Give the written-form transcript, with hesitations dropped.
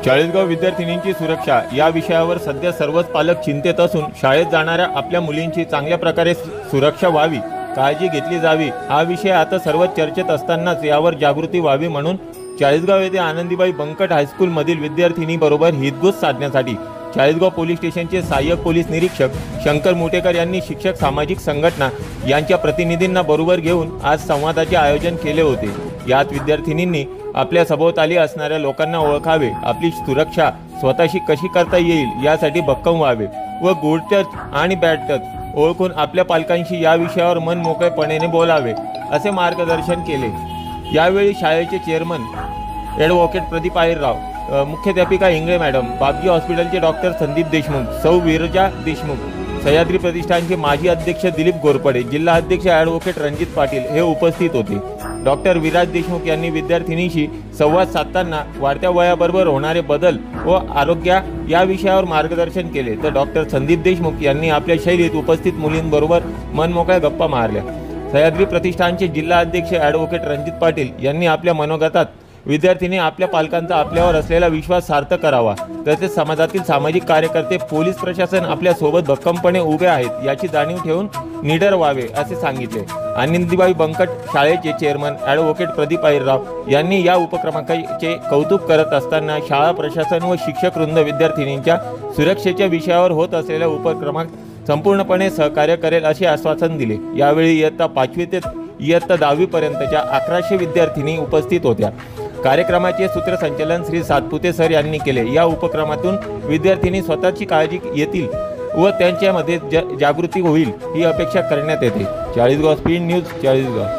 चाळीसगाव विद्यार्थिनींची सुरक्षा या विषयावर सध्या सर्वच पालक चिंतेत असून शाळेत जाणाऱ्या आपल्या मुलींची चांगल्या प्रकारे सुरक्षा व्हावी, काळजी घेतली जावी हा विषय आता सर्वच चर्चेत असतानाच यावर जागृती व्हावी म्हणून चाळीसगाव येथे आनंदीबाई बंकट हायस्कूलमधील विद्यार्थिनीबरोबर हितगुज साधण्यासाठी चाळीसगाव पोलीस स्टेशनचे सहाय्यक पोलीस निरीक्षक शंकर मुटेकर यांनी शिक्षक, सामाजिक संघटना यांच्या प्रतिनिधींना बरोबर घेऊन आज संवादाचे आयोजन केले होते। यात विद्यार्थिनींनी आपल्या सभोवताली असणाऱ्या लोकांना ओळखावे, आपली सुरक्षा स्वतःशी कशी करता येईल यासाठी भक्कम व्हावे व गुड टच आणि बॅड टच ओळखून आपल्या पालकांशी या विषयावर मन मोकळेपणाने बोलावे असे मार्गदर्शन केले। यावेळी शाळेचे चेअरमन ॲडव्होकेट प्रदीप आहिरराव, मुख्याध्यापिका इंगळे मॅडम, बापजी हॉस्पिटलचे डॉक्टर संदीप देशमुख, सौ विरजा देशमुख, सह्याद्री प्रतिष्ठानचे माजी अध्यक्ष दिलीप घोरपडे, जिल्हा अध्यक्ष ॲडव्होकेट रणजित पाटील हे उपस्थित होते। डॉक्टर विराज देशमुख यांनी विद्यार्थिनीशी संवाद साधताना वाढत्या वयाबरोबर होणारे बदल व आरोग्य या विषयावर मार्गदर्शन केले, तर डॉक्टर संदीप देशमुख यांनी आपल्या शैलीत उपस्थित मुलींबरोबर मनमोकळ्या गप्पा मारल्या। सह्याद्री प्रतिष्ठानचे जिल्हा अध्यक्ष ॲडव्होकेट रणजित पाटील यांनी आपल्या मनोगतात विद्यार्थिनी आपल्या पालकांचा आपल्यावर असलेला विश्वास सार्थ करावा, तसेच समाजातील सामाजिक कार्यकर्ते, पोलीस प्रशासन आपल्या सोबत भक्कमपणे उभे आहेत याची जाणीव ठेवून निडर व्हावे असे सांगितले। आनंदीबाई बंकट शाळेचे चेअरमन ॲडव्होकेट प्रदीप आहिरराव यांनी या उपक्रमाचे कौतुक करत असताना शाळा प्रशासन व शिक्षक वृंद विद्यार्थिनींच्या सुरक्षेच्या विषयावर होत असलेल्या उपक्रमात संपूर्णपणे सहकार्य करेल असे आश्वासन दिले। यावेळी इयत्ता 5वी ते इयत्ता 10वी पर्यंतच्या 1100 विद्यार्थिनी उपस्थित होत्या। कार्यक्रमाचे सूत्रसंचालन श्री सातपुते सर यांनी केले। या उपक्रमातून विद्यार्थिनी स्वतःची काळजी घेतील व त्यांच्यामध्ये जागृती होईल ही अपेक्षा करण्यात येते। Chalisgaon speed news, Chalisgaon.